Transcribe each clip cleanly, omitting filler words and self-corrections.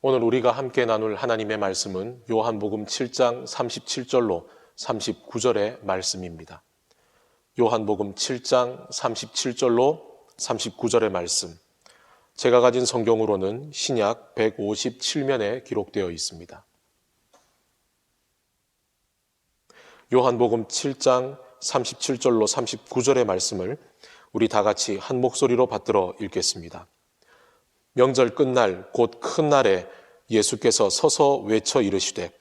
오늘 우리가 함께 나눌 하나님의 말씀은 요한복음 7장 37절로 39절의 말씀입니다. 요한복음 7장 37절로 39절의 말씀. 제가 가진 성경으로는 신약 157면에 기록되어 있습니다. 요한복음 7장 37절로 39절의 말씀을 우리 다 같이 한 목소리로 받들어 읽겠습니다. 명절 끝날 곧 큰 날에 예수께서 서서 외쳐 이르시되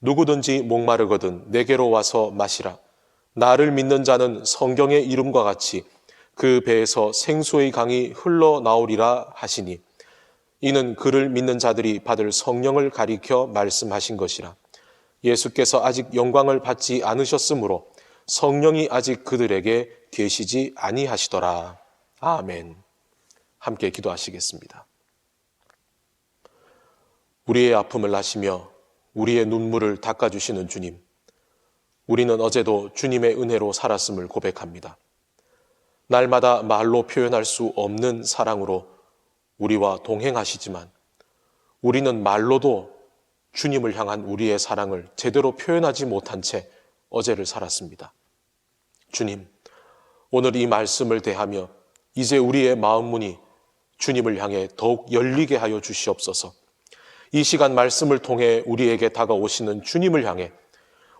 누구든지 목마르거든 내게로 와서 마시라. 나를 믿는 자는 성경의 이름과 같이 그 배에서 생수의 강이 흘러나오리라 하시니 이는 그를 믿는 자들이 받을 성령을 가리켜 말씀하신 것이라. 예수께서 아직 영광을 받지 않으셨으므로 성령이 아직 그들에게 계시지 아니하시더라. 아멘. 함께 기도하시겠습니다. 우리의 아픔을 아시며 우리의 눈물을 닦아주시는 주님, 우리는 어제도 주님의 은혜로 살았음을 고백합니다. 날마다 말로 표현할 수 없는 사랑으로 우리와 동행하시지만 우리는 말로도 주님을 향한 우리의 사랑을 제대로 표현하지 못한 채 어제를 살았습니다. 주님, 오늘 이 말씀을 대하며 이제 우리의 마음 문이 주님을 향해 더욱 열리게 하여 주시옵소서. 이 시간 말씀을 통해 우리에게 다가오시는 주님을 향해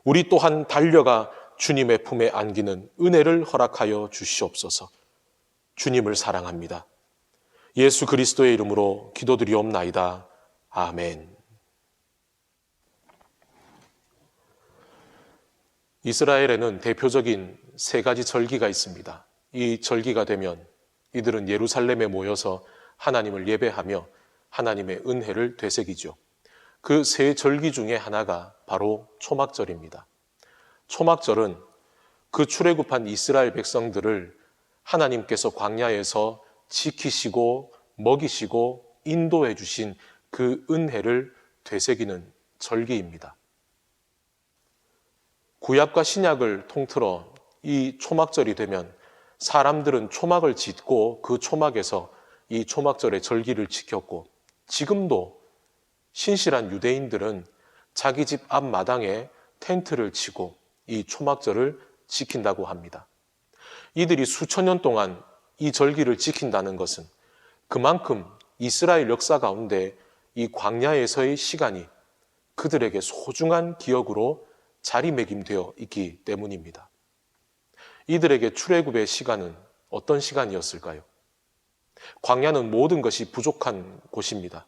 우리 또한 달려가 주님의 품에 안기는 은혜를 허락하여 주시옵소서. 주님을 사랑합니다. 예수 그리스도의 이름으로 기도드리옵나이다. 아멘. 이스라엘에는 대표적인 세 가지 절기가 있습니다. 이 절기가 되면 이들은 예루살렘에 모여서 하나님을 예배하며 하나님의 은혜를 되새기죠. 그 세 절기 중에 하나가 바로 초막절입니다. 초막절은 그 출애굽한 이스라엘 백성들을 하나님께서 광야에서 지키시고 먹이시고 인도해 주신 그 은혜를 되새기는 절기입니다. 구약과 신약을 통틀어 이 초막절이 되면 사람들은 초막을 짓고 그 초막에서 이 초막절의 절기를 지켰고 지금도 신실한 유대인들은 자기 집 앞마당에 텐트를 치고 이 초막절을 지킨다고 합니다. 이들이 수천 년 동안 이 절기를 지킨다는 것은 그만큼 이스라엘 역사 가운데 이 광야에서의 시간이 그들에게 소중한 기억으로 자리매김되어 있기 때문입니다. 이들에게 출애굽의 시간은 어떤 시간이었을까요? 광야는 모든 것이 부족한 곳입니다.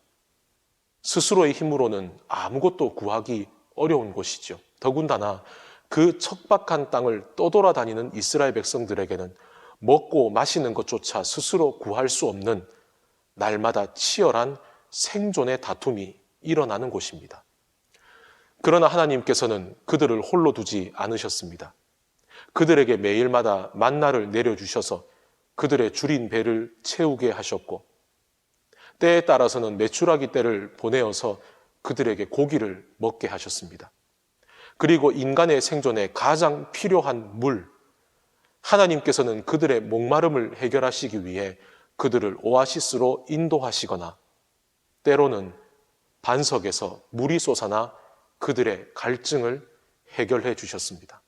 스스로의 힘으로는 아무것도 구하기 어려운 곳이죠. 더군다나 그 척박한 땅을 떠돌아다니는 이스라엘 백성들에게는 먹고 마시는 것조차 스스로 구할 수 없는 날마다 치열한 생존의 다툼이 일어나는 곳입니다. 그러나 하나님께서는 그들을 홀로 두지 않으셨습니다. 그들에게 매일마다 만나를 내려주셔서 그들의 줄인 배를 채우게 하셨고 때에 따라서는 메추라기 떼를 보내어서 그들에게 고기를 먹게 하셨습니다. 그리고 인간의 생존에 가장 필요한 물, 하나님께서는 그들의 목마름을 해결하시기 위해 그들을 오아시스로 인도하시거나 때로는 반석에서 물이 솟아나 그들의 갈증을 해결해 주셨습니다.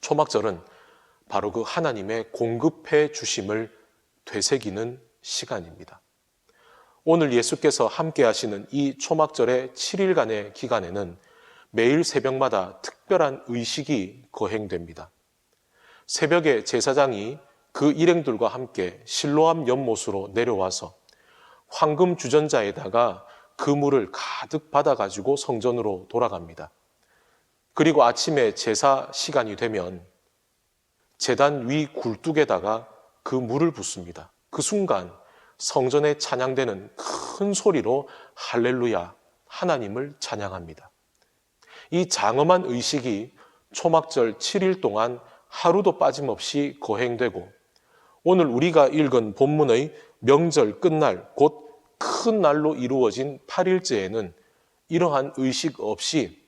초막절은 바로 그 하나님의 공급해 주심을 되새기는 시간입니다. 오늘 예수께서 함께 하시는 이 초막절의 7일간의 기간에는 매일 새벽마다 특별한 의식이 거행됩니다. 새벽에 제사장이 그 일행들과 함께 실로암 연못으로 내려와서 황금 주전자에다가 그 물을 가득 받아가지고 성전으로 돌아갑니다. 그리고 아침에 제사 시간이 되면 제단 위 굴뚝에다가 그 물을 붓습니다. 그 순간 성전에 찬양되는 큰 소리로 할렐루야, 하나님을 찬양합니다. 이 장엄한 의식이 초막절 7일 동안 하루도 빠짐없이 거행되고 오늘 우리가 읽은 본문의 명절 끝날 곧 큰 날로 이루어진 8일째에는 이러한 의식 없이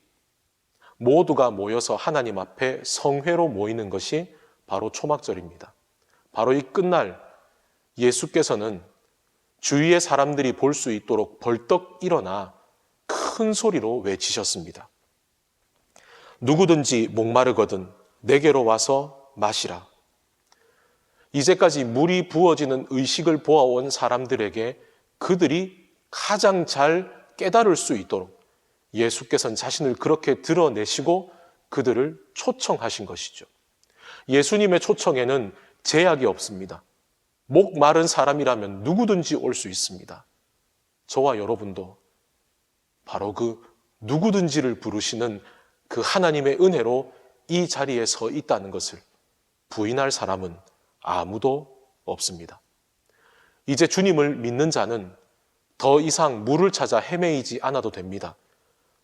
모두가 모여서 하나님 앞에 성회로 모이는 것이 바로 초막절입니다. 바로 이 끝날 예수께서는 주위의 사람들이 볼 수 있도록 벌떡 일어나 큰 소리로 외치셨습니다. 누구든지 목마르거든 내게로 와서 마시라. 이제까지 물이 부어지는 의식을 보아온 사람들에게 그들이 가장 잘 깨달을 수 있도록 예수께서는 자신을 그렇게 드러내시고 그들을 초청하신 것이죠. 예수님의 초청에는 제약이 없습니다. 목 마른 사람이라면 누구든지 올 수 있습니다. 저와 여러분도 바로 그 누구든지를 부르시는 그 하나님의 은혜로 이 자리에 서 있다는 것을 부인할 사람은 아무도 없습니다. 이제 주님을 믿는 자는 더 이상 물을 찾아 헤매이지 않아도 됩니다.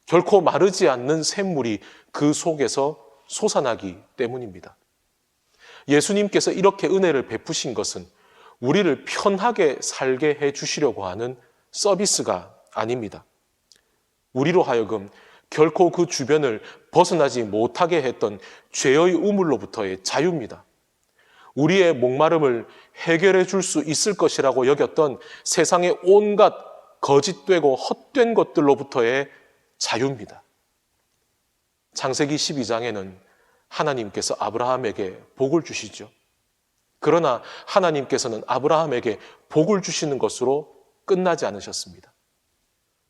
결코 마르지 않는 샘물이 그 속에서 솟아나기 때문입니다. 예수님께서 이렇게 은혜를 베푸신 것은 우리를 편하게 살게 해 주시려고 하는 서비스가 아닙니다. 우리로 하여금 결코 그 주변을 벗어나지 못하게 했던 죄의 우물로부터의 자유입니다. 우리의 목마름을 해결해 줄 수 있을 것이라고 여겼던 세상의 온갖 거짓되고 헛된 것들로부터의 자유입니다. 창세기 12장에는 하나님께서 아브라함에게 복을 주시죠. 그러나 하나님께서는 아브라함에게 복을 주시는 것으로 끝나지 않으셨습니다.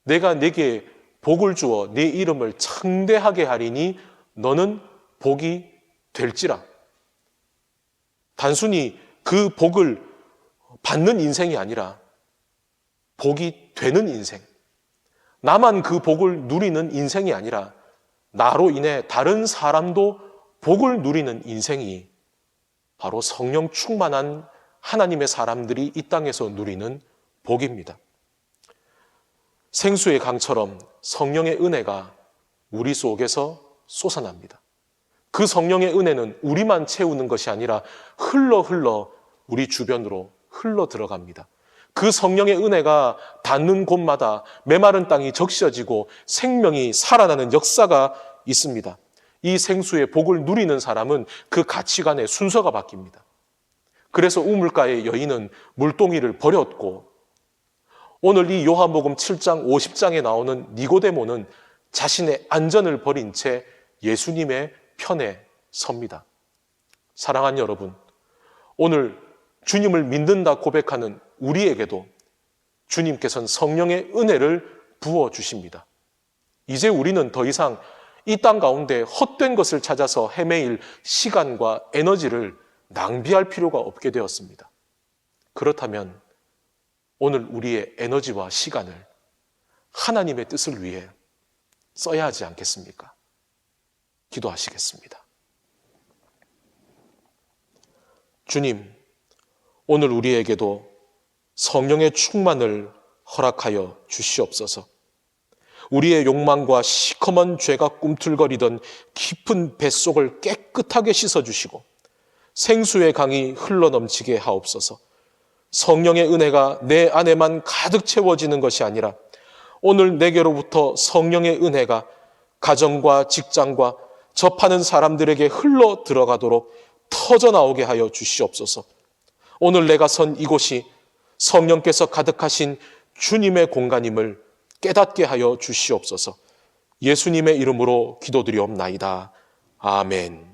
내가 네게 복을 주어 네 이름을 창대하게 하리니 너는 복이 될지라. 단순히 그 복을 받는 인생이 아니라 복이 되는 인생, 나만 그 복을 누리는 인생이 아니라 나로 인해 다른 사람도 복을 누리는 인생이 바로 성령 충만한 하나님의 사람들이 이 땅에서 누리는 복입니다. 생수의 강처럼 성령의 은혜가 우리 속에서 솟아납니다. 그 성령의 은혜는 우리만 채우는 것이 아니라 흘러 우리 주변으로 흘러 들어갑니다. 그 성령의 은혜가 닿는 곳마다 메마른 땅이 적셔지고 생명이 살아나는 역사가 있습니다. 이 생수의 복을 누리는 사람은 그 가치관의 순서가 바뀝니다. 그래서 우물가의 여인은 물동이를 버렸고, 오늘 이 요한복음 7장 50장에 나오는 니고데모는 자신의 안전을 버린 채 예수님의 편에 섭니다. 사랑하는 여러분, 오늘 주님을 믿는다 고백하는 우리에게도 주님께서는 성령의 은혜를 부어주십니다. 이제 우리는 더 이상 이 땅 가운데 헛된 것을 찾아서 헤매일 시간과 에너지를 낭비할 필요가 없게 되었습니다. 그렇다면 오늘 우리의 에너지와 시간을 하나님의 뜻을 위해 써야 하지 않겠습니까? 기도하시겠습니다. 주님, 오늘 우리에게도 성령의 충만을 허락하여 주시옵소서. 우리의 욕망과 시커먼 죄가 꿈틀거리던 깊은 뱃속을 깨끗하게 씻어주시고 생수의 강이 흘러넘치게 하옵소서. 성령의 은혜가 내 안에만 가득 채워지는 것이 아니라 오늘 내게로부터 성령의 은혜가 가정과 직장과 접하는 사람들에게 흘러 들어가도록 터져나오게 하여 주시옵소서. 오늘 내가 선 이곳이 성령께서 가득하신 주님의 공간임을 깨닫게 하여 주시옵소서. 예수님의 이름으로 기도드리옵나이다. 아멘.